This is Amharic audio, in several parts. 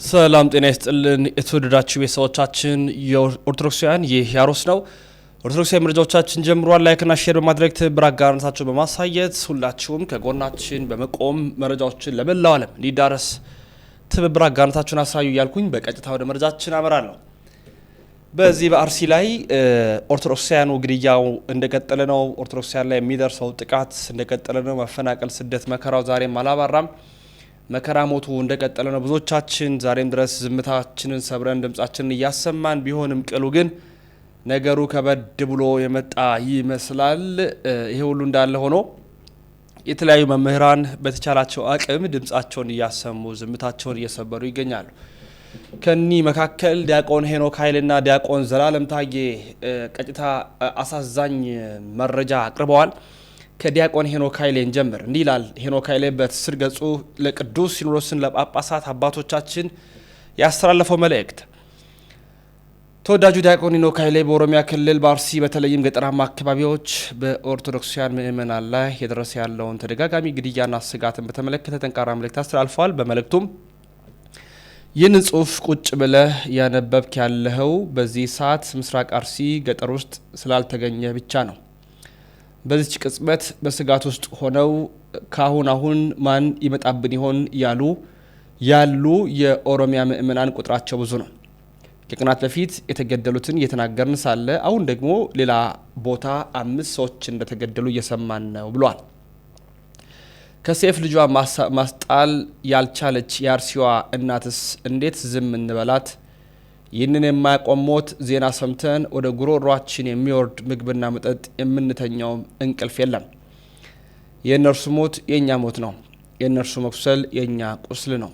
ሰላም ጤና ይስጥልን የተወደዳችሁ ቤተሰቦቻችን የኦርቶዶክሳውያን ይህ ያሮስ ነው። ኦርቶዶክሳዊ መረጃዎቻችን ጀምሯል። ላይክና ሼር በማድረግ ትብብር አጋርነታችሁን በማሳየት ሁላችሁም ከጎናችን በመቆም መረጃዎችን ለመላው ዓለም እንዲዳረስ ትብብር አጋርነታችሁን አሳዩ እያልኩኝ በቀጥታ ወደ መረጃችን አመራለሁ። በዚህ በአርሲ ላይ ኦርቶዶክሳውያኑ ግድያው እንደቀጠለ ነው። ኦርቶዶክሳውያን ላይ የሚደርሰው ጥቃት እንደቀጠለ ነው። መፈናቀል፣ ስደት፣ መከራው ዛሬም አላባራም። መከራ ሞቱ እንደቀጠለ ነው። ብዙዎቻችን ዛሬም ድረስ ዝምታችንን ሰብረን ድምጻችንን እያሰማን ቢሆንም ቅሉ ግን ነገሩ ከበድ ብሎ የመጣ ይመስላል። ይሄ ሁሉ እንዳለ ሆኖ የተለያዩ መምህራን በተቻላቸው አቅም ድምጻቸውን እያሰሙ ዝምታቸውን እየሰበሩ ይገኛሉ። ከኒ መካከል ዲያቆን ሄኖክ ኃይልና ዲያቆን ዘላለም ታዬ ቀጥታ አሳዛኝ መረጃ አቅርበዋል። ከዲያቆን ሄኖክ ኃይሌ እንጀምር። እንዲህ ይላል ሄኖክ ኃይሌ በትስስር ገጹ ለቅዱስ ሲኖዶስን ለጳጳሳት አባቶቻችን ያስተላለፈው መልእክት። ተወዳጁ ዲያቆን ሄኖክ ኃይሌ በኦሮሚያ ክልል በአርሲ በተለይም ገጠራማ አካባቢዎች በኦርቶዶክሳውያን ምእመናን ላይ የደረሰ ያለውን ተደጋጋሚ ግድያና ስጋትን በተመለከተ ጠንካራ መልእክት አስተላልፈዋል። በመልእክቱም ይህንን ጽሑፍ ቁጭ ብለህ ያነበብክ ያለኸው በዚህ ሰዓት ምስራቅ አርሲ ገጠር ውስጥ ስላልተገኘ ብቻ ነው። በዚች ቅጽበት በስጋት ውስጥ ሆነው አሁን ማን ይመጣብን ይሆን ያሉ የኦሮሚያ ምእመናን ቁጥራቸው ብዙ ነው። ከቀናት በፊት የተገደሉትን እየተናገርን ሳለ አሁን ደግሞ ሌላ ቦታ 5 ሰዎች እንደተገደሉ እየሰማን ነው ብሏል። ከሴፍ ልጇ ማስጣል ያልቻለች የአርሲዋ እናትስ እንዴት ዝም እንበላት? ይህንን የማያቆም ሞት ዜና ሰምተን ወደ ጉሮሯችን የሚወርድ ምግብና መጠጥ የምንተኛው እንቅልፍ የለም። የእነርሱ ሞት የእኛ ሞት ነው፣ የእነርሱ መቁሰል የእኛ ቁስል ነው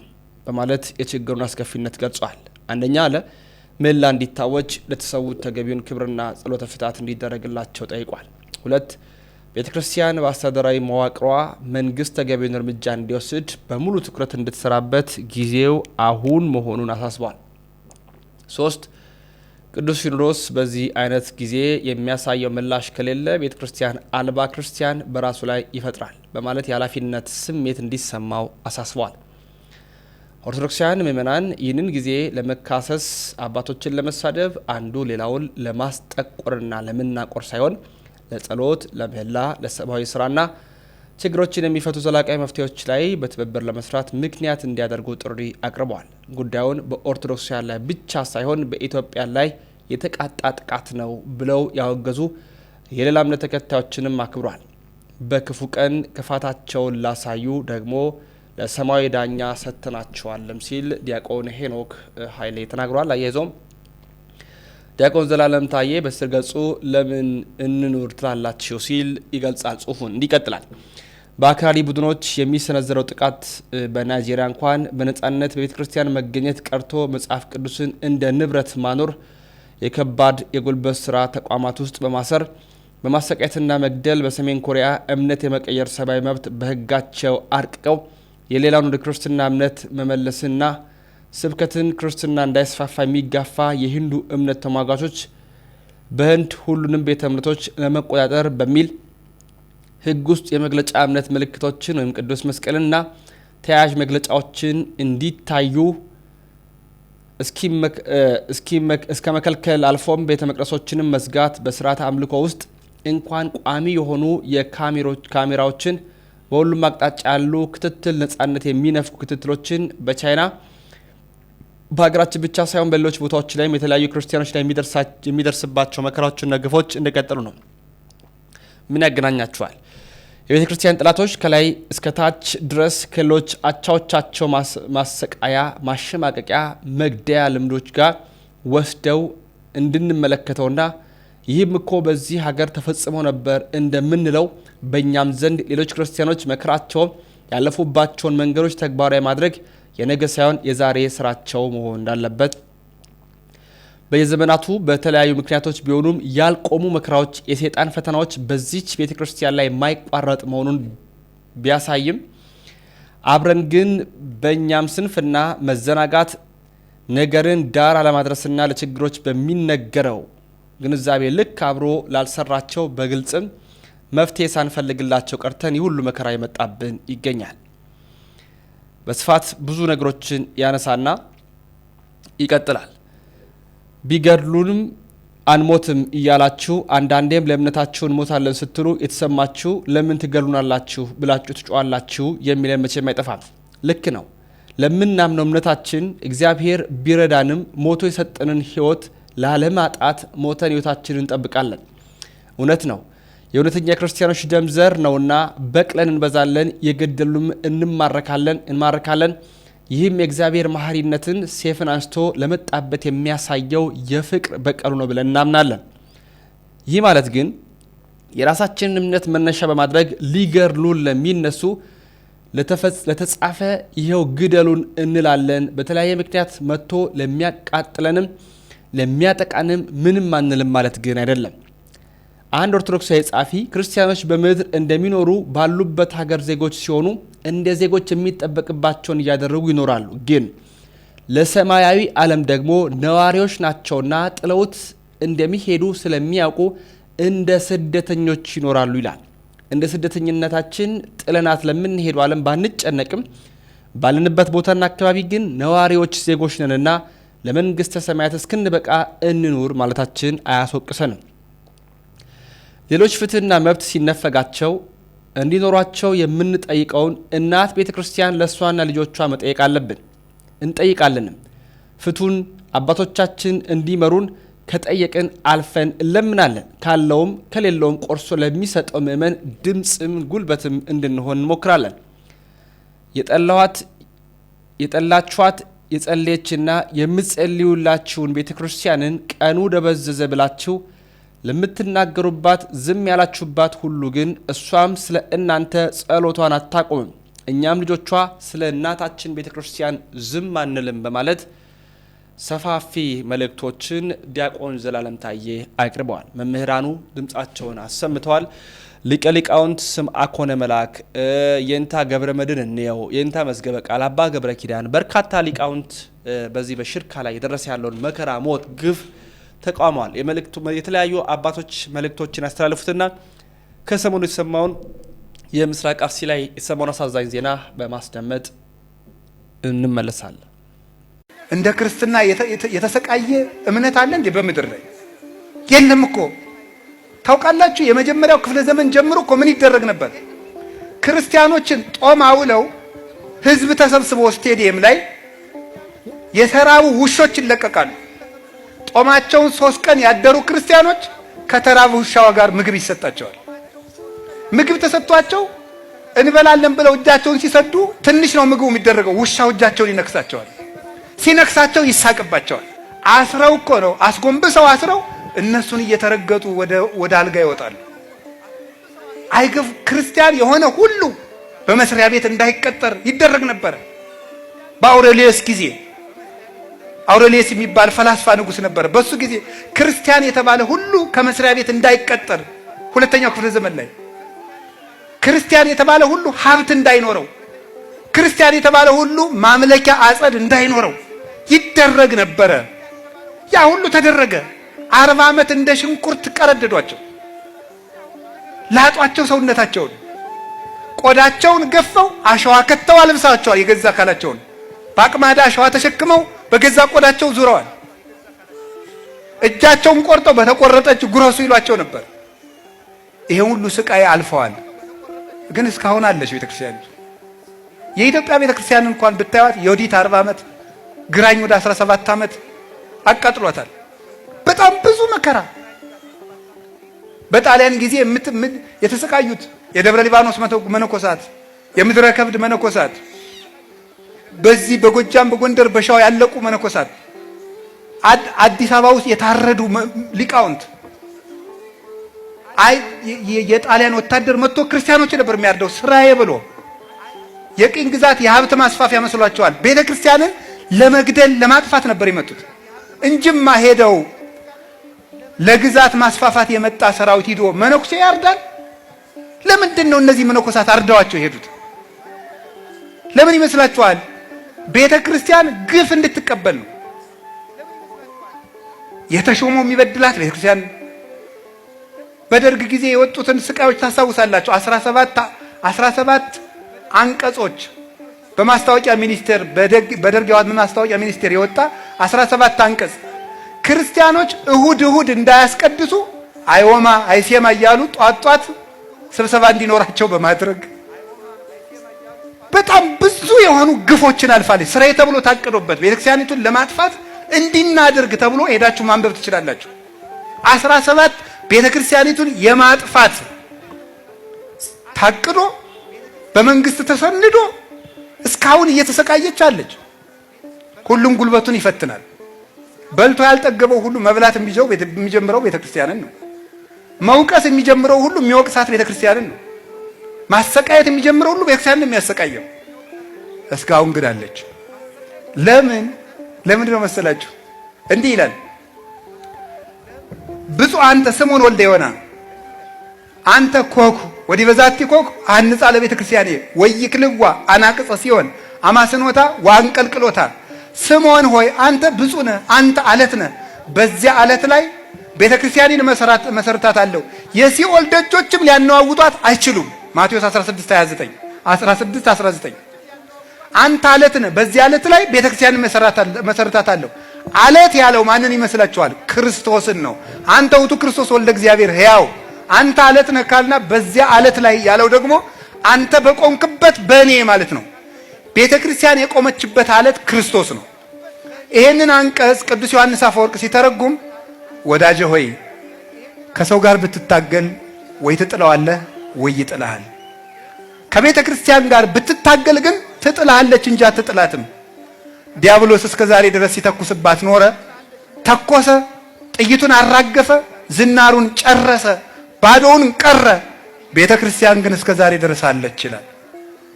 በማለት የችግሩን አስከፊነት ገልጿል። አንደኛ አለ ምህላ እንዲታወጅ ለተሰዉት ተገቢውን ክብርና ጸሎተ ፍትሐት እንዲደረግላቸው ጠይቋል። 2 ቤተ ክርስቲያን በአስተዳደራዊ መዋቅሯ መንግስት ተገቢውን እርምጃ እንዲወስድ በሙሉ ትኩረት እንድትሰራበት ጊዜው አሁን መሆኑን አሳስቧል። 3 ቅዱስ ሲኖዶስ በዚህ አይነት ጊዜ የሚያሳየው ምላሽ ከሌለ ቤተ ክርስቲያን አልባ ክርስቲያን በራሱ ላይ ይፈጥራል በማለት የኃላፊነት ስሜት እንዲሰማው አሳስቧል። ኦርቶዶክሳውያን ምእመናን ይህንን ጊዜ ለመካሰስ አባቶችን ለመሳደብ አንዱ ሌላውን ለማስጠቆርና ለመናቆር ሳይሆን ለጸሎት፣ ለምህላ፣ ለሰብአዊ ስራና ችግሮችን የሚፈቱ ዘላቃዊ መፍትሄዎች ላይ በትብብር ለመስራት ምክንያት እንዲያደርጉ ጥሪ አቅርበዋል። ጉዳዩን በኦርቶዶክሳውያን ላይ ብቻ ሳይሆን በኢትዮጵያ ላይ የተቃጣ ጥቃት ነው ብለው ያወገዙ የሌላ እምነት ተከታዮችንም አክብሯል። በክፉ ቀን ክፋታቸውን ላሳዩ ደግሞ ለሰማያዊ ዳኛ ሰጥተናቸዋልም ሲል ዲያቆን ሄኖክ ኃይሌ ተናግሯል። አያይዞም ዲያቆን ዘላለም ታዬ በስር ገጹ ለምን እንኑር ትላላችሁ ሲል ይገልጻል። ጽሁፉን እንዲቀጥላል። በአክራሪ ቡድኖች የሚሰነዘረው ጥቃት በናይጄሪያ እንኳን በነጻነት በቤተ ክርስቲያን መገኘት ቀርቶ መጽሐፍ ቅዱስን እንደ ንብረት ማኖር፣ የከባድ የጉልበት ስራ ተቋማት ውስጥ በማሰር በማሰቃየትና መግደል፣ በሰሜን ኮሪያ እምነት የመቀየር ሰብአዊ መብት በህጋቸው አርቅቀው የሌላውን ወደ ክርስትና እምነት መመለስና ስብከትን ክርስትና እንዳይስፋፋ የሚጋፋ የሂንዱ እምነት ተሟጋቾች በህንድ ሁሉንም ቤተ እምነቶች ለመቆጣጠር በሚል ህግ ውስጥ የመግለጫ እምነት ምልክቶችን ወይም ቅዱስ መስቀልና ተያያዥ መግለጫዎችን እንዲታዩ እስከ መከልከል አልፎም ቤተ መቅደሶችንም መዝጋት፣ በስርዓተ አምልኮ ውስጥ እንኳን ቋሚ የሆኑ የካሜራዎችን በሁሉም አቅጣጫ ያሉ ክትትል ነጻነት የሚነፍኩ ክትትሎችን በቻይና በሀገራችን ብቻ ሳይሆን በሌሎች ቦታዎች ላይም የተለያዩ ክርስቲያኖች ላይ የሚደርስባቸው መከራዎችና ግፎች እንደቀጠሉ ነው። ምን ያገናኛቸዋል? የቤተ ክርስቲያን ጠላቶች ከላይ እስከ ታች ድረስ ከሌሎች አቻዎቻቸው ማሰቃያ፣ ማሸማቀቂያ፣ መግደያ ልምዶች ጋር ወስደው እንድንመለከተውና ይህም እኮ በዚህ ሀገር ተፈጽሞ ነበር እንደምንለው በእኛም ዘንድ ሌሎች ክርስቲያኖች መከራቸውን ያለፉባቸውን መንገዶች ተግባራዊ ማድረግ የነገ ሳይሆን የዛሬ ስራቸው መሆን እንዳለበት በየዘመናቱ በተለያዩ ምክንያቶች ቢሆኑም ያልቆሙ መከራዎች፣ የሰይጣን ፈተናዎች በዚች ቤተ ክርስቲያን ላይ የማይቋረጥ መሆኑን ቢያሳይም አብረን ግን በእኛም ስንፍና መዘናጋት ነገርን ዳር አለማድረስና ለችግሮች በሚነገረው ግንዛቤ ልክ አብሮ ላልሰራቸው በግልጽም መፍትሄ ሳንፈልግላቸው ቀርተን ይህ ሁሉ መከራ የመጣብን ይገኛል። በስፋት ብዙ ነገሮችን ያነሳና ይቀጥላል። ቢገድሉንም አንሞትም እያላችሁ አንዳንዴም ለእምነታችሁ እንሞታለን ስትሉ የተሰማችሁ ለምን ትገሉናላችሁ ብላችሁ ትጮኻላችሁ የሚለን መቼም አይጠፋም። ልክ ነው። ለምናምነው እምነታችን እግዚአብሔር ቢረዳንም ሞቶ የሰጠንን ሕይወት ላለማጣት ሞተን ሕይወታችንን እንጠብቃለን። እውነት ነው። የእውነተኛ ክርስቲያኖች ደም ዘር ነውና በቅለን እንበዛለን፣ የገደሉም እንማረካለን። ይህም የእግዚአብሔር መሐሪነትን ሴፍን አንስቶ ለመጣበት የሚያሳየው የፍቅር በቀሉ ነው ብለን እናምናለን። ይህ ማለት ግን የራሳችንን እምነት መነሻ በማድረግ ሊገድሉን ለሚነሱ ለተጻፈ ይኸው ግደሉን እንላለን፣ በተለያየ ምክንያት መጥቶ ለሚያቃጥለንም ለሚያጠቃንም ምንም አንልም ማለት ግን አይደለም። አንድ ኦርቶዶክሳዊ ጻፊ ክርስቲያኖች በምድር እንደሚኖሩ ባሉበት ሀገር ዜጎች ሲሆኑ እንደ ዜጎች የሚጠበቅባቸውን እያደረጉ ይኖራሉ። ግን ለሰማያዊ ዓለም ደግሞ ነዋሪዎች ናቸውና ጥለውት እንደሚሄዱ ስለሚያውቁ እንደ ስደተኞች ይኖራሉ ይላል። እንደ ስደተኝነታችን ጥለናት ለምንሄዱ ዓለም ባንጨነቅም ባለንበት ቦታና አካባቢ ግን ነዋሪዎች ዜጎች ነንና ለመንግስተ ሰማያት እስክንበቃ እንኑር ማለታችን አያስወቅሰንም። ሌሎች ፍትህና መብት ሲነፈጋቸው እንዲኖሯቸው የምንጠይቀውን እናት ቤተ ክርስቲያን ለእሷና ልጆቿ መጠየቅ አለብን፣ እንጠይቃለንም። ፍቱን አባቶቻችን እንዲመሩን ከጠየቅን አልፈን እንለምናለን። ካለውም ከሌለውም ቆርሶ ለሚሰጠው ምእመን ድምፅም ጉልበትም እንድንሆን እንሞክራለን። የጠላችኋት የጸለየችና የምትጸልዩላችሁን ቤተ ክርስቲያንን ቀኑ ደበዘዘ ብላችሁ ለምትናገሩባት ዝም ያላችሁባት ሁሉ ግን እሷም ስለ እናንተ ጸሎቷን አታቆምም፣ እኛም ልጆቿ ስለ እናታችን ቤተ ክርስቲያን ዝም አንልም በማለት ሰፋፊ መልእክቶችን ዲያቆን ዘላለም ታዬ አቅርበዋል። መምህራኑ ድምፃቸውን አሰምተዋል። ሊቀ ሊቃውንት ስምዐኮነ መልአክ፣ የእንታ ገብረ መድኅን እንየው፣ የእንታ መዝገበ ቃል፣ አባ ገብረ ኪዳን በርካታ ሊቃውንት በዚህ በሽርካ ላይ የደረሰ ያለውን መከራ፣ ሞት፣ ግፍ ተቃውመዋል። የተለያዩ አባቶች መልእክቶችን ያስተላልፉትና ከሰሞኑ የተሰማውን የምስራቅ አርሲ ላይ የተሰማውን አሳዛኝ ዜና በማስደመጥ እንመለሳለን። እንደ ክርስትና የተሰቃየ እምነት አለ እንዴ? በምድር ላይ የለም እኮ። ታውቃላችሁ፣ የመጀመሪያው ክፍለ ዘመን ጀምሮ እኮ ምን ይደረግ ነበር? ክርስቲያኖችን ጦም አውለው ህዝብ ተሰብስቦ ስቴዲየም ላይ የተራቡ ውሾች ይለቀቃሉ። ጦማቸውን 3 ቀን ያደሩ ክርስቲያኖች ከተራቡ ውሻዋ ጋር ምግብ ይሰጣቸዋል። ምግብ ተሰጥቷቸው እንበላለን ብለው እጃቸውን ሲሰዱ ትንሽ ነው ምግቡ የሚደረገው፣ ውሻው እጃቸውን ይነክሳቸዋል። ሲነክሳቸው ይሳቅባቸዋል። አስረው እኮ ነው አስጎንብሰው አስረው እነሱን እየተረገጡ ወደ አልጋ ይወጣሉ። አይገፍ ክርስቲያን የሆነ ሁሉ በመስሪያ ቤት እንዳይቀጠር ይደረግ ነበር። በአውሬሊዮስ ጊዜ አውሬሊዮስ የሚባል ፈላስፋ ንጉስ ነበር። በሱ ጊዜ ክርስቲያን የተባለ ሁሉ ከመስሪያ ቤት እንዳይቀጠር፣ ሁለተኛው ክፍለ ዘመን ላይ ክርስቲያን የተባለ ሁሉ ሀብት እንዳይኖረው፣ ክርስቲያን የተባለ ሁሉ ማምለኪያ አጸድ እንዳይኖረው ይደረግ ነበረ። ያ ሁሉ ተደረገ። 40 ዓመት እንደ ሽንኩርት ቀረደዷቸው፣ ላጧቸው፣ ሰውነታቸውን ቆዳቸውን ገፈው አሸዋ ከተው አልብሳቸዋል። የገዛ አካላቸውን በአቅማዳ አሸዋ ተሸክመው በገዛ ቆዳቸው ዙረዋል። እጃቸውን ቆርጠው በተቆረጠች ጉረሱ ይሏቸው ነበር። ይሄ ሁሉ ስቃይ አልፈዋል። ግን እስካሁን አለች ቤተክርስቲያን። የኢትዮጵያ ቤተክርስቲያን እንኳን ብታዩት የወዲት 40 ዓመት ግራኝ ወደ 17 ዓመት አቃጥሏታል። በጣም ብዙ መከራ። በጣሊያን ጊዜ የተሰቃዩት የደብረ ሊባኖስ መነኮሳት፣ የምድረ ከብድ መነኮሳት፣ በዚህ በጎጃም በጎንደር በሸዋ ያለቁ መነኮሳት፣ አዲስ አበባ ውስጥ የታረዱ ሊቃውንት። የጣሊያን ወታደር መጥቶ ክርስቲያኖች ነበር የሚያርደው ስራዬ ብሎ። የቅኝ ግዛት የሀብት ማስፋፊያ መስሏቸዋል። ቤተ ክርስቲያንን ለመግደል ለማጥፋት ነበር የመጡት እንጂማ ሄደው ለግዛት ማስፋፋት የመጣ ሰራዊት ሂዶ መነኩሴ ያርዳል? ለምንድን ነው እነዚህ መነኮሳት አርደዋቸው የሄዱት? ለምን ይመስላችኋል? ቤተ ክርስቲያን ግፍ እንድትቀበል ነው። የተሾመው የሚበድላት ቤተ ክርስቲያን። በደርግ ጊዜ የወጡትን ስቃዮች ታስታውሳላችሁ። 17 አንቀጾች በማስታወቂያ ሚኒስቴር በደርግ ማስታወቂያ ሚኒስቴር የወጣ 17 አንቀጽ ክርስቲያኖች እሁድ እንዳያስቀድሱ አይወማ አይሴማ እያሉ ጧት ስብሰባ እንዲኖራቸው በማድረግ በጣም ብዙ የሆኑ ግፎችን አልፋለች። ስራዬ ተብሎ ታቅዶበት ቤተክርስቲያኒቱን ለማጥፋት እንዲናደርግ ተብሎ ሄዳችሁ ማንበብ ትችላላችሁ። 17 ቤተክርስቲያኒቱን የማጥፋት ታቅዶ በመንግስት ተሰንዶ እስካሁን እየተሰቃየች አለች። ሁሉም ጉልበቱን ይፈትናል። በልቶ ያልጠገበው ሁሉ መብላት የሚጀምረው ቤተክርስቲያንን ነው። መውቀስ የሚጀምረው ሁሉ የሚወቅሳት ቤተክርስቲያንን ነው። ማሰቃየት የሚጀምረው ሁሉ ቤተክርስቲያንን የሚያሰቃየው እስካሁን ግን አለች። ለምን ነው መሰላችሁ? እንዲህ ይላል ብፁዕ አንተ ስምዖን ወልደ ዮና አንተ ኮኩ ወዲ በዛቲ ኮኩ አንጻ ለቤተ ክርስቲያኔ ወይክልዋ አናቅጸ ሲሆን አማስኖታ ዋንቀልቅሎታ። ስምዖን ሆይ አንተ ብፁዕ ነህ፣ አንተ አለት ነህ። በዚያ አለት ላይ ቤተ ክርስቲያኔን መሰረታታለሁ፣ የሲኦል ደጆችም ሊያነዋውጧት አይችሉም። ማቴዎስ 16:19 አንተ አለት ነህ፣ በዚያ አለት ላይ ቤተ ክርስቲያንን መሰረታታለሁ። አለት ያለው ማንን ይመስላችኋል? ክርስቶስን ነው። አንተ ውእቱ ክርስቶስ ወልደ እግዚአብሔር ሕያው አንተ አለት ነህ ካልና በዚያ አለት ላይ ያለው ደግሞ አንተ በቆምክበት በእኔ ማለት ነው። ቤተ ክርስቲያን የቆመችበት አለት ክርስቶስ ነው። ይሄንን አንቀጽ ቅዱስ ዮሐንስ አፈወርቅ ሲተረጉም ወዳጄ ሆይ ከሰው ጋር ብትታገል ወይ ትጥለዋለህ ወይ ይጥልሃል። ከቤተ ክርስቲያን ጋር ብትታገል ግን ትጥልሃለች እንጂ አትጥላትም። ዲያብሎስ እስከ ዛሬ ድረስ ሲተኩስባት ኖረ፣ ተኮሰ፣ ጥይቱን አራገፈ፣ ዝናሩን ጨረሰ፣ ባዶውን ቀረ። ቤተ ክርስቲያን ግን እስከ ዛሬ ድረስ አለች ይላል።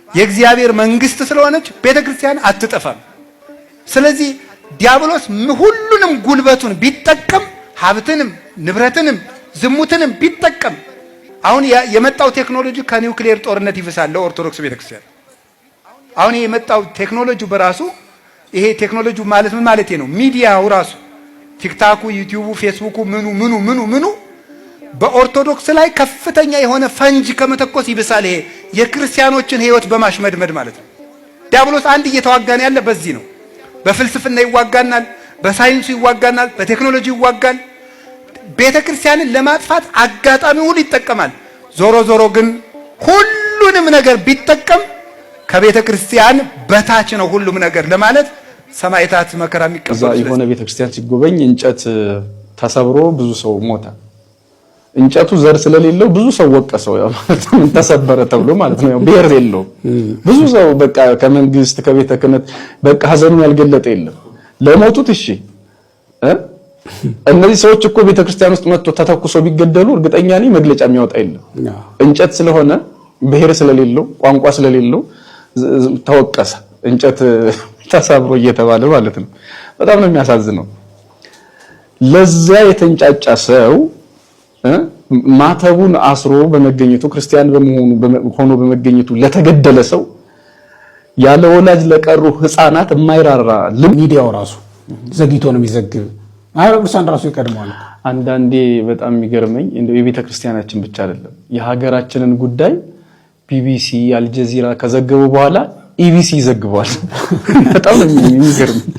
የእግዚአብሔር መንግስት ስለሆነች ቤተ ክርስቲያን አትጠፋም። ስለዚህ ዲያብሎስ ሁሉንም ጉልበቱን ቢጠቀም ሀብትንም ንብረትንም ዝሙትንም ቢጠቀም አሁን የመጣው ቴክኖሎጂ ከኒውክሌር ጦርነት ይብሳል ለኦርቶዶክስ ቤተክርስቲያን። አሁን የመጣው ቴክኖሎጂ በራሱ ይሄ ቴክኖሎጂ ማለት ምን ማለት ነው? ሚዲያው ራሱ ቲክታኩ፣ ዩቲዩቡ፣ ፌስቡኩ ምኑ በኦርቶዶክስ ላይ ከፍተኛ የሆነ ፈንጅ ከመተኮስ ይብሳል። ይሄ የክርስቲያኖችን ህይወት በማሽመድመድ ማለት ነው። ዲያብሎስ አንድ እየተዋጋን ያለ በዚህ ነው። በፍልስፍና ይዋጋናል፣ በሳይንሱ ይዋጋናል፣ በቴክኖሎጂ ይዋጋል። ቤተ ክርስቲያንን ለማጥፋት አጋጣሚ ሁሉ ይጠቀማል። ዞሮ ግን ሁሉንም ነገር ቢጠቀም ከቤተ ክርስቲያን በታች ነው ሁሉም ነገር ለማለት ሰማዕታት መከራ የሚቀበሉ የሆነ ቤተ ክርስቲያን ሲጎበኝ እንጨት ተሰብሮ ብዙ ሰው ሞተ። እንጨቱ ዘር ስለሌለው ብዙ ሰው ወቀሰው። ያው ምን ተሰበረ ተብሎ ማለት ነው። ያው ብሔር የለውም። ብዙ ሰው በቃ ከመንግስት ከቤተ ክህነት በቃ ሀዘኑን ያልገለጠ የለም። ለሞቱት እሺ እነዚህ ሰዎች እኮ ቤተ ክርስቲያን ውስጥ መጥቶ ተተኩሶ ቢገደሉ እርግጠኛ ነኝ መግለጫ የሚያወጣ የለም። እንጨት ስለሆነ ብሔር ስለሌለው ቋንቋ ስለሌለው ተወቀሰ። እንጨት ተሰብሮ እየተባለ ማለት ነው። በጣም ነው የሚያሳዝነው። ለዛ የተንጫጫ ሰው ማተቡን አስሮ በመገኘቱ ክርስቲያን ሆኖ በመገኘቱ ለተገደለ ሰው ያለ ወላጅ ለቀሩ ህፃናት የማይራራ ሚዲያው ራሱ ዘግይቶ ነው የሚዘግብ። አይሮክሳን ራሱ ይቀድማል። አንዳንዴ በጣም የሚገርመኝ እንደው የቤተ ክርስቲያናችን ብቻ አይደለም የሀገራችንን ጉዳይ ቢቢሲ አልጀዚራ ከዘገቡ በኋላ ኢቢሲ ይዘግባል። በጣም የሚገርመኝ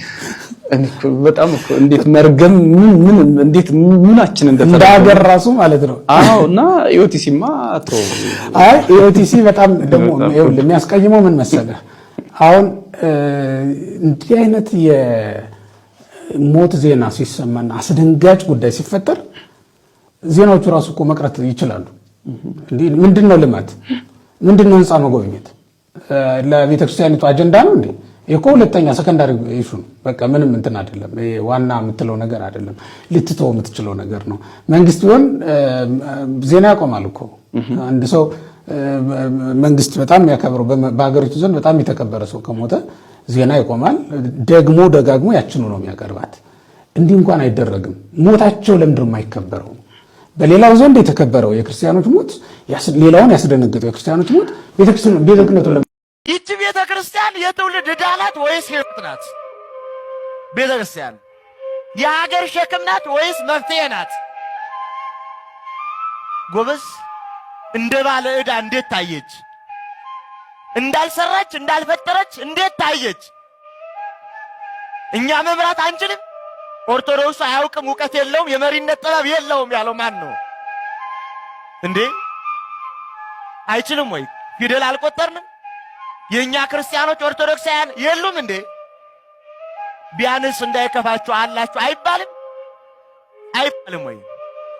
በጣም እኮ እንዴት መርገም ምን እንዴት ምናችን እንደተዳገር ራሱ ማለት ነው። አዎና ኢኦቲሲማ አቶ ኢኦቲሲ በጣም ደግሞ የሚያስቀይመው ምን መሰለህ? አሁን እንዲህ አይነት የሞት ዜና ሲሰማና አስደንጋጭ ጉዳይ ሲፈጠር ዜናዎቹ ራሱ እኮ መቅረት ይችላሉ። እንዴ ምንድነው ልማት? ምንድነው ህንጻ መጎብኘት? ለቤተክርስቲያኒቱ አጀንዳ ነው እንዴ? እኮ ሁለተኛ ሰከንዳሪ ኢሹ ነው። በቃ ምንም እንትን አይደለም። ዋና የምትለው ነገር አይደለም። ልትተው የምትችለው ነገር ነው። መንግስት ቢሆን ዜና ያቆማል እኮ። አንድ ሰው መንግስት በጣም ያከብረው በአገሪቱ ዘንድ በጣም የተከበረ ሰው ከሞተ ዜና ይቆማል። ደግሞ ደጋግሞ ያችኑ ነው የሚያቀርባት። እንዲህ እንኳን አይደረግም። ሞታቸው ለምንድን ነው የማይከበረው? በሌላው ዘንድ የተከበረው የክርስቲያኖች ሞት ሌላውን ያስደነግጠው የክርስቲያኖች ሞት ቤተክርስቲያኑ ይቺ ቤተክርስቲያን የትውልድ ዕዳ ናት ወይስ ሕይወት ናት? ቤተክርስቲያን የሀገር ሸክም ናት ወይስ መፍትሄ ናት? ጎበዝ እንደ ባለ ዕዳ እንዴት ታየች? እንዳልሰራች እንዳልፈጠረች እንዴት ታየች? እኛ መምራት አንችልም? ኦርቶዶክሱ አያውቅም፣ እውቀት የለውም፣ የመሪነት ጥበብ የለውም ያለው ማን ነው እንዴ? አይችልም ወይ? ፊደል አልቆጠርንም? የኛ ክርስቲያኖች ኦርቶዶክሳውያን የሉም እንዴ? ቢያንስ እንዳይከፋችሁ አላችሁ አይባልም? አይባልም ወይ?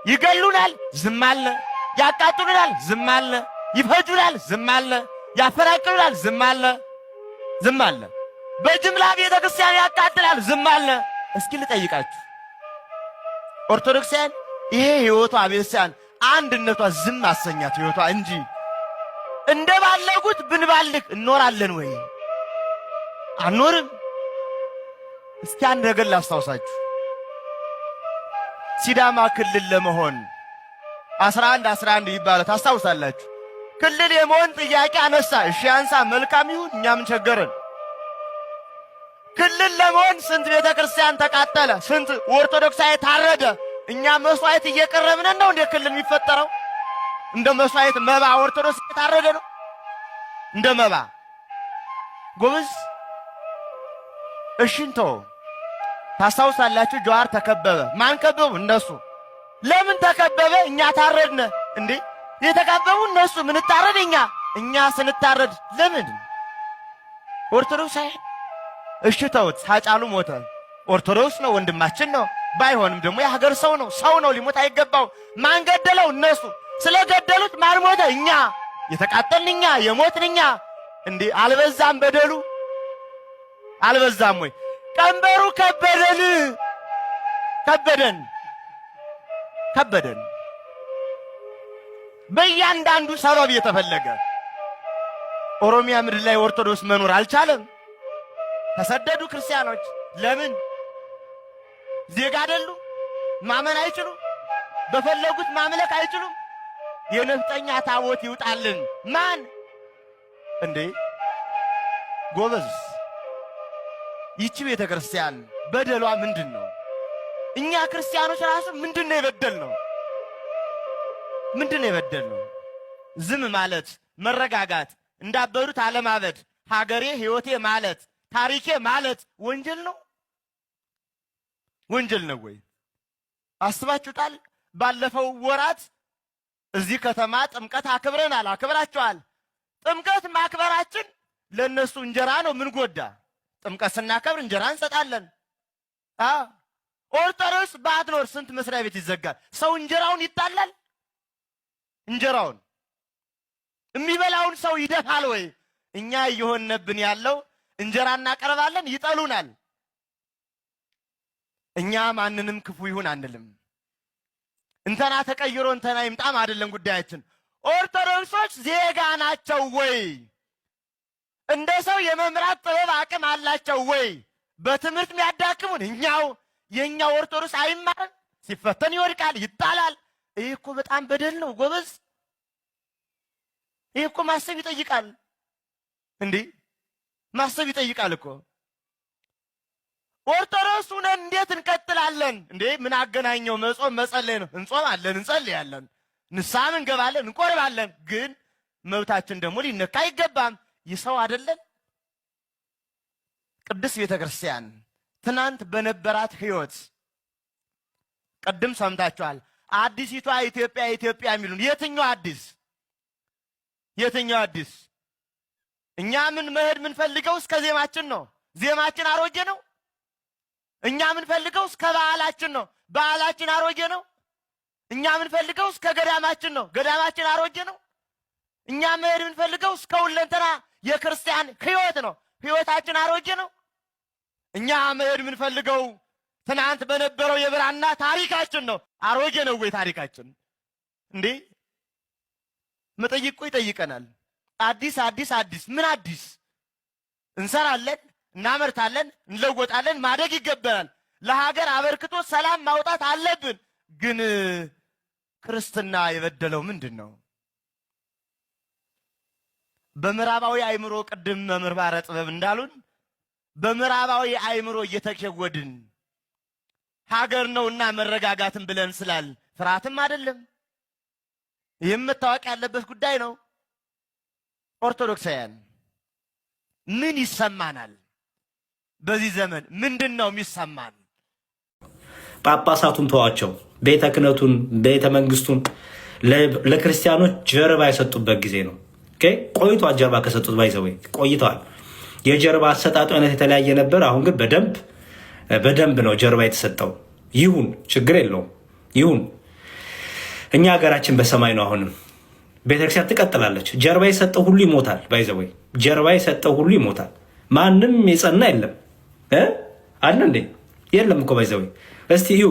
ይገሉናል፣ ዝም አለ። ያቃጥሉናል፣ ዝም አለ። ይፈጁናል፣ ዝም አለ። ያፈናቅሉናል፣ ዝም አለ። ዝም አለ። በጅምላ ቤተ ክርስቲያን ያቃጥላል፣ ዝም አለ። እስኪ ልጠይቃችሁ ኦርቶዶክሳውያን፣ ይሄ ህይወቷ ቤተክርስቲያን አንድነቷ ዝም አሰኛት ህይወቷ እንጂ እንደ ባለጉት ብንባልግ እኖራለን ወይ? አንኖርም። እስኪ አንድ ነገር ላስታውሳችሁ። ሲዳማ ክልል ለመሆን 11 ይባላል ታስታውሳላችሁ። ክልል የመሆን ጥያቄ አነሳ። እሺ አንሳ፣ መልካም ይሁን፣ እኛም ቸገረን። ክልል ለመሆን ስንት ቤተ ክርስቲያን ተቃጠለ፣ ስንት ኦርቶዶክሳዊ ታረደ። እኛ መስዋዕት እየቀረብን ነው እንደ ክልል የሚፈጠረው? እንደ መስዋዕት መባ ኦርቶዶክስ የታረደ ነው እንደ መባ ጎበዝ። እሽንቶ ታስታውሳላችሁ። ጀዋር ተከበበ። ማን ከበቡ? እነሱ። ለምን ተከበበ? እኛ ታረድነ እንዴ? የተከበቡ እነሱ፣ ምን ታረድ እኛ ስንታረድ ለምን? ኦርቶዶክስ አይ እሺ ተውት። ሳጫሉ ሞተ። ኦርቶዶክስ ነው፣ ወንድማችን ነው። ባይሆንም ደግሞ የሀገር ሰው ነው። ሰው ነው፣ ሊሞት አይገባው። ማን ገደለው? እነሱ። ስለገደሉት ማን ሞተ? እኛ። የተቃጠልን እኛ፣ የሞትን እኛ። እንዴ አልበዛም በደሉ? አልበዛም ወይ? ቀንበሩ ከበደን። በእያንዳንዱ ሰበብ የተፈለገ ኦሮሚያ ምድር ላይ ኦርቶዶክስ መኖር አልቻለም። ተሰደዱ ክርስቲያኖች። ለምን? ዜጋ አይደሉ? ማመን አይችሉም። በፈለጉት ማምለክ አይችሉም። የነፍጠኛ ታቦት ይውጣልን። ማን እንዴ? ጎበዝ። ይቺ ቤተ ክርስቲያን በደሏ ምንድን ነው? እኛ ክርስቲያኖች ራሱ ምንድን ነው የበደል ነው? ምንድን ነው የበደል ነው? ዝም ማለት፣ መረጋጋት፣ እንዳበዱት አለማበድ፣ ሀገሬ ሕይወቴ ማለት፣ ታሪኬ ማለት ወንጀል ነው? ወንጀል ነው ወይ? አስባችሁታል? ባለፈው ወራት እዚህ ከተማ ጥምቀት አክብረናል፣ አክብራችኋል። ጥምቀት ማክበራችን ለነሱ እንጀራ ነው። ምን ጎዳ? ጥምቀት ስናከብር እንጀራ እንሰጣለን። ኦርቶዶክስ ባትኖር ስንት መስሪያ ቤት ይዘጋል። ሰው እንጀራውን ይጣላል። እንጀራውን የሚበላውን ሰው ይደፋል ወይ? እኛ እየሆነብን ያለው እንጀራ እናቀርባለን፣ ይጠሉናል። እኛ ማንንም ክፉ ይሁን አንልም። እንተና ተቀይሮ እንተና ይምጣም አይደለም ጉዳያችን። ኦርቶዶክሶች ዜጋ ናቸው ወይ? እንደ ሰው የመምራት ጥበብ አቅም አላቸው ወይ? በትምህርት የሚያዳክሙን እኛው። የኛው ኦርቶዶክስ አይማርም፣ ሲፈተን ይወድቃል፣ ይጣላል። ይህ እኮ በጣም በደል ነው ጎበዝ። ይህ እኮ ማሰብ ይጠይቃል። እንዴ ማሰብ ይጠይቃል እኮ። ኦርቶዶክስ ሆነን እንዴት እንቀጥላለን እንዴ? ምን አገናኘው? መጾም መጸለይ ነው። እንጾማለን፣ እንጸልያለን፣ ንስሐም እንገባለን፣ እንቆርባለን። ግን መብታችን ደግሞ ሊነካ አይገባም። ይህ ሰው አይደለን? ቅድስት ቤተ ክርስቲያን ትናንት በነበራት ሕይወት ቅድም ሰምታችኋል። አዲሲቷ ኢትዮጵያ ኢትዮጵያ የሚሉን የትኛው አዲስ? የትኛው አዲስ? እኛ ምን መሄድ ምንፈልገው እስከ ዜማችን ነው። ዜማችን አሮጌ ነው። እኛ ምንፈልገው እስከ በዓላችን ነው። በዓላችን አሮጌ ነው። እኛ ምንፈልገው እስከ ገዳማችን ነው። ገዳማችን አሮጌ ነው። እኛ መሄድ ምንፈልገው እስከ ሁለንተና የክርስቲያን ሕይወት ነው። ሕይወታችን አሮጌ ነው። እኛ መሄድ ምንፈልገው ትናንት በነበረው የብራና ታሪካችን ነው። አሮጌ ነው ወይ ታሪካችን? እንዴ መጠይቁ ይጠይቀናል። አዲስ አዲስ አዲስ። ምን አዲስ? እንሰራለን፣ እናመርታለን፣ እንለወጣለን፣ ማደግ ይገባናል። ለሀገር አበርክቶ ሰላም ማውጣት አለብን። ግን ክርስትና የበደለው ምንድን ነው? በምዕራባዊ አእምሮ ቅድም መምህር ባረ ጥበብ እንዳሉን በምዕራባዊ አእምሮ እየተሸወድን ሀገር ነውና መረጋጋትን ብለን ስላል ፍርሃትም አይደለም። ይህም መታወቅ ያለበት ጉዳይ ነው። ኦርቶዶክሳውያን ምን ይሰማናል? በዚህ ዘመን ምንድን ነው የሚሰማን? ጳጳሳቱን ተዋቸው፣ ቤተ ክህነቱን፣ ቤተ መንግስቱን ለክርስቲያኖች ጀርባ የሰጡበት ጊዜ ነው። ቆይቷል። ጀርባ ከሰጡት ባይዘወይ ቆይተዋል። የጀርባ አሰጣጡ አይነት የተለያየ ነበር። አሁን ግን በደንብ ነው ጀርባ የተሰጠው። ይሁን፣ ችግር የለውም ይሁን። እኛ ሀገራችን በሰማይ ነው። አሁንም ቤተክርስቲያን ትቀጥላለች። ጀርባ የሰጠው ሁሉ ይሞታል። ባይዘወይ ጀርባ የሰጠው ሁሉ ይሞታል። ማንም የጸና የለም አለ እንዴ? የለም እኮ ባይዘወይ። እስቲ ይሁ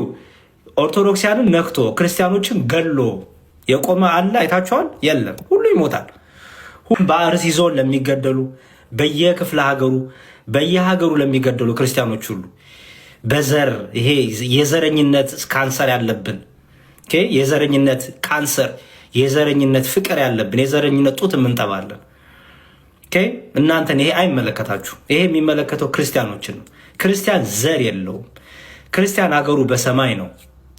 ኦርቶዶክሲያንን ነክቶ ክርስቲያኖችን ገሎ የቆመ አለ? አይታችኋል? የለም፣ ሁሉ ይሞታል። በአርሲ ዞን ለሚገደሉ በየክፍለ ሀገሩ በየሀገሩ ለሚገደሉ ክርስቲያኖች ሁሉ በዘር ይሄ የዘረኝነት ካንሰር ያለብን የዘረኝነት ካንሰር የዘረኝነት ፍቅር ያለብን የዘረኝነት ጡት የምንጠባለን እናንተን ይሄ አይመለከታችሁ። ይሄ የሚመለከተው ክርስቲያኖችን ነው። ክርስቲያን ዘር የለውም። ክርስቲያን አገሩ በሰማይ ነው።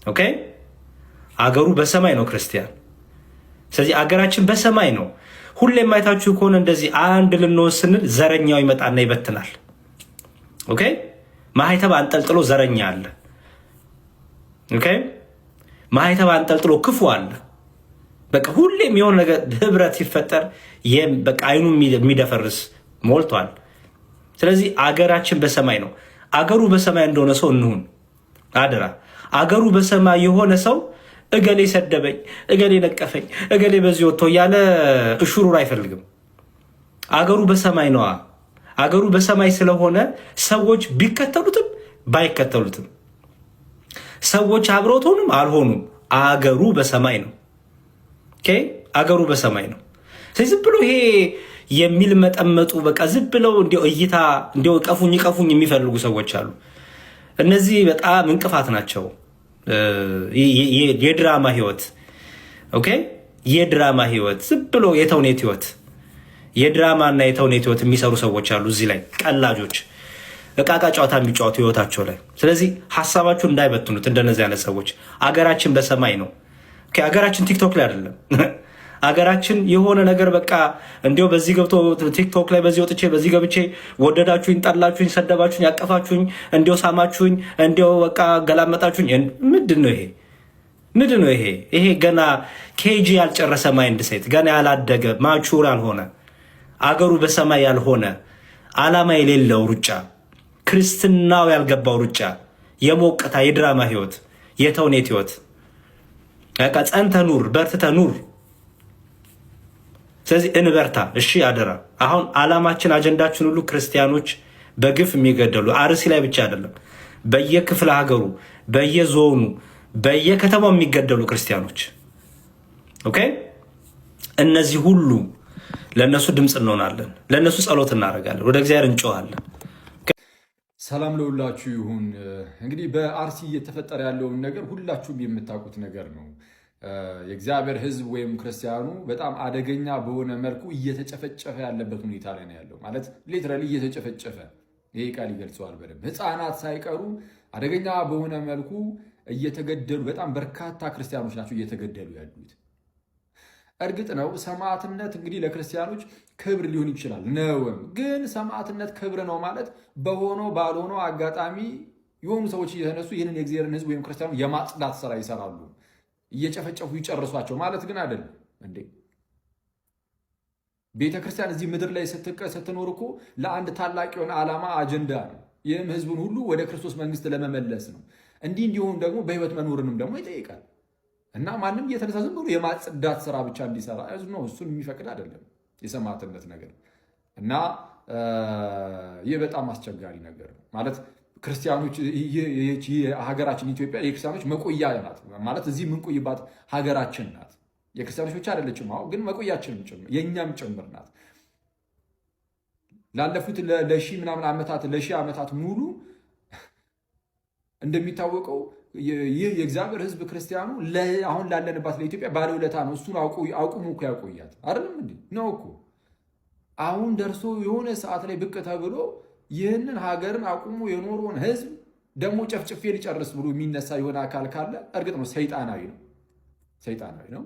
ኦኬ አገሩ በሰማይ ነው ክርስቲያን። ስለዚህ አገራችን በሰማይ ነው። ሁሌም አይታችሁ ከሆነ እንደዚህ አንድ ልንሆን ስንል ዘረኛው ይመጣና ይበትናል። ኦኬ ማህተብ አንጠልጥሎ ዘረኛ አለ። ኦኬ ማህተብ አንጠልጥሎ ክፉ አለ። በቃ ሁሌም የሆነ ነገር ህብረት ሲፈጠር በቃ አይኑ የሚደፈርስ ሞልቷል። ስለዚህ አገራችን በሰማይ ነው። አገሩ በሰማይ እንደሆነ ሰው እንሁን አደራ። አገሩ በሰማይ የሆነ ሰው እገሌ ሰደበኝ፣ እገሌ ነቀፈኝ፣ እገሌ በዚህ ወጥቶ እያለ እሹሩር አይፈልግም። አገሩ በሰማይ ነዋ። አገሩ በሰማይ ስለሆነ ሰዎች ቢከተሉትም ባይከተሉትም ሰዎች አብረውትም አልሆኑም አገሩ በሰማይ ነው። አገሩ በሰማይ ነው። ስለዚህ ዝም ብሎ ይሄ የሚል መጠመጡ በቃ ዝም ብለው እንዲያው እይታ እንዲያው ቀፉኝ የሚፈልጉ ሰዎች አሉ። እነዚህ በጣም እንቅፋት ናቸው። የድራማ ህይወት የድራማ ህይወት ዝም ብሎ የተውኔት ህይወት የድራማና የተውኔት ህይወት የሚሰሩ ሰዎች አሉ። እዚህ ላይ ቀላጆች እቃቃ ጨዋታ የሚጫወቱ ህይወታቸው ላይ። ስለዚህ ሀሳባችሁን እንዳይበትኑት እንደነዚህ አይነት ሰዎች። አገራችን በሰማይ ነው። አገራችን ቲክቶክ ላይ አይደለም። አገራችን የሆነ ነገር በቃ እንዲያው በዚህ ገብቶ ቲክቶክ ላይ በዚህ ወጥቼ በዚህ ገብቼ ወደዳችሁኝ፣ ጠላችሁኝ፣ ሰደባችሁኝ፣ ያቀፋችሁኝ፣ እንዲያው ሳማችሁኝ፣ እንዲያው በቃ ገላመጣችሁኝ። ምንድን ነው ይሄ? ምንድን ነው ይሄ? ይሄ ገና ኬጂ ያልጨረሰ ማይንድ ሴት፣ ገና ያላደገ ማቹር ያልሆነ አገሩ በሰማይ ያልሆነ ዓላማ የሌለው ሩጫ፣ ክርስትናው ያልገባው ሩጫ፣ የሞቀታ የድራማ ህይወት፣ የተውኔት ህይወት። በቃ ጸንተ ኑር፣ በርትተ ኑር። ስለዚህ እንበርታ እሺ፣ አደራ። አሁን ዓላማችን አጀንዳችን ሁሉ ክርስቲያኖች በግፍ የሚገደሉ አርሲ ላይ ብቻ አይደለም፣ በየክፍለ ሀገሩ በየዞኑ በየከተማው የሚገደሉ ክርስቲያኖች ኦኬ። እነዚህ ሁሉ ለነሱ ድምፅ እንሆናለን፣ ለነሱ ጸሎት እናደርጋለን፣ ወደ እግዚአብሔር እንጮሃለን። ሰላም ለሁላችሁ ይሁን። እንግዲህ በአርሲ እየተፈጠረ ያለውን ነገር ሁላችሁም የምታውቁት ነገር ነው። የእግዚአብሔር ሕዝብ ወይም ክርስቲያኑ በጣም አደገኛ በሆነ መልኩ እየተጨፈጨፈ ያለበት ሁኔታ ላይ ነው ያለው። ማለት ሊትራሊ እየተጨፈጨፈ፣ ይሄ ቃል ይገልጸዋል በደንብ። ሕፃናት ሳይቀሩ አደገኛ በሆነ መልኩ እየተገደሉ፣ በጣም በርካታ ክርስቲያኖች ናቸው እየተገደሉ ያሉት። እርግጥ ነው ሰማዕትነት እንግዲህ ለክርስቲያኖች ክብር ሊሆን ይችላል ነውም። ግን ሰማዕትነት ክብር ነው ማለት በሆነው ባልሆነው አጋጣሚ የሆኑ ሰዎች እየተነሱ ይህንን የእግዚአብሔርን ሕዝብ ወይም ክርስቲያኑ የማጽዳት ስራ ይሰራሉ፣ እየጨፈጨፉ ይጨርሷቸው ማለት ግን አይደለም እንዴ። ቤተ ክርስቲያን እዚህ ምድር ላይ ስትኖር እኮ ለአንድ ታላቅ የሆነ ዓላማ አጀንዳ ነው። ይህም ሕዝቡን ሁሉ ወደ ክርስቶስ መንግስት ለመመለስ ነው። እንዲህ እንዲሆን ደግሞ በህይወት መኖርንም ደግሞ ይጠይቃል። እና ማንም እየተነሳ ዝም ብሎ የማጽዳት ስራ ብቻ እንዲሰራ ነው፣ እሱን የሚፈቅድ አይደለም የሰማዕትነት ነገር። እና ይህ በጣም አስቸጋሪ ነገር ነው ማለት ክርስቲያኖች፣ ሀገራችን ኢትዮጵያ የክርስቲያኖች መቆያ ናት ማለት እዚህ የምንቆይባት ሀገራችን ናት። የክርስቲያኖች ብቻ አይደለችም፣ ግን መቆያችንም ጭምር የእኛም ጭምር ናት። ላለፉት ለሺህ ምናምን ዓመታት ለሺህ ዓመታት ሙሉ እንደሚታወቀው ይህ የእግዚአብሔር ሕዝብ ክርስቲያኑ አሁን ላለንባት ለኢትዮጵያ ባለውለታ ነው። እሱን አቁሙ እኮ ያቆያት አይደለም እንዴ? ነው እኮ አሁን ደርሶ የሆነ ሰዓት ላይ ብቅ ተብሎ ይህንን ሀገርን አቁሙ የኖረውን ሕዝብ ደግሞ ጨፍጭፌ ሊጨርስ ብሎ የሚነሳ የሆነ አካል ካለ እርግጥ ነው ሰይጣናዊ ነው።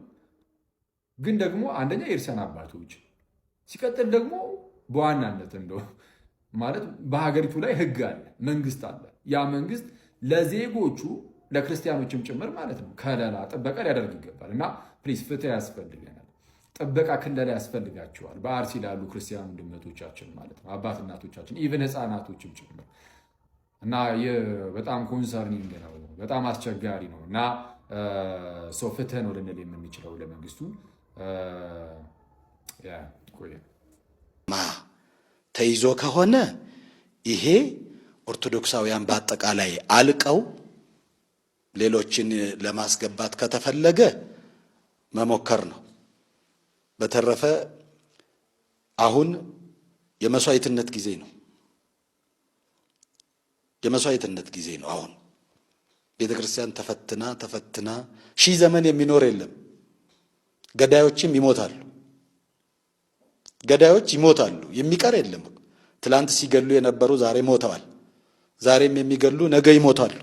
ግን ደግሞ አንደኛ የእርሰን አባቶች፣ ሲቀጥል ደግሞ በዋናነት እንደው ማለት በሀገሪቱ ላይ ህግ አለ፣ መንግስት አለ። ያ መንግስት ለዜጎቹ ለክርስቲያኖችም ጭምር ማለት ነው ከለላ ጥበቃ ሊያደርግ ይገባል። እና ፕሊዝ ፍትህ ያስፈልገናል፣ ጥበቃ ክለላ ያስፈልጋቸዋል። በአርሲ ላሉ ክርስቲያን ወንድሞቻችን ማለት ነው አባት እናቶቻችን፣ ኢቨን ህፃናቶችም ጭምር እና በጣም ኮንሰርኒንግ ነው፣ በጣም አስቸጋሪ ነው። እና ሰው ፍትህ ነው ልንል የምንችለው ለመንግስቱ ተይዞ ከሆነ ይሄ ኦርቶዶክሳውያን በአጠቃላይ አልቀው ሌሎችን ለማስገባት ከተፈለገ መሞከር ነው። በተረፈ አሁን የመስዋዕትነት ጊዜ ነው። የመስዋዕትነት ጊዜ ነው። አሁን ቤተክርስቲያን ተፈትና ሺህ ዘመን የሚኖር የለም። ገዳዮችም ይሞታሉ። ገዳዮች ይሞታሉ። የሚቀር የለም። ትላንት ሲገሉ የነበሩ ዛሬ ሞተዋል። ዛሬም የሚገሉ ነገ ይሞታሉ።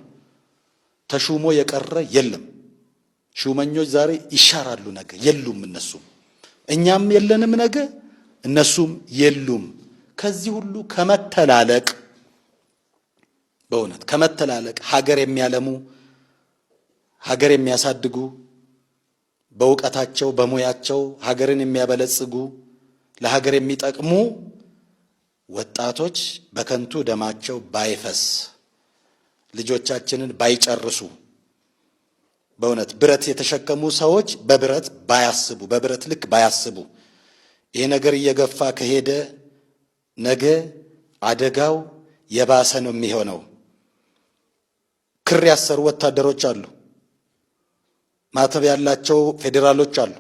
ተሹሞ የቀረ የለም። ሹመኞች ዛሬ ይሻራሉ፣ ነገ የሉም። እነሱም እኛም የለንም፣ ነገ እነሱም የሉም። ከዚህ ሁሉ ከመተላለቅ በእውነት ከመተላለቅ ሀገር የሚያለሙ ሀገር የሚያሳድጉ በእውቀታቸው በሙያቸው ሀገርን የሚያበለጽጉ ለሀገር የሚጠቅሙ ወጣቶች በከንቱ ደማቸው ባይፈስ ልጆቻችንን ባይጨርሱ በእውነት ብረት የተሸከሙ ሰዎች በብረት ባያስቡ በብረት ልክ ባያስቡ ይሄ ነገር እየገፋ ከሄደ ነገ አደጋው የባሰ ነው የሚሆነው። ክር ያሰሩ ወታደሮች አሉ። ማተብ ያላቸው ፌዴራሎች አሉ።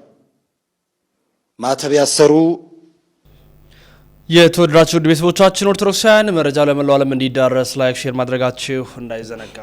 ማተብ ያሰሩ የተወደዳችሁ ቤተሰቦቻችን ኦርቶዶክሳውያን መረጃ ለመላው ዓለም እንዲዳረስ ላይክ ሼር ማድረጋችሁ እንዳይዘነጋ።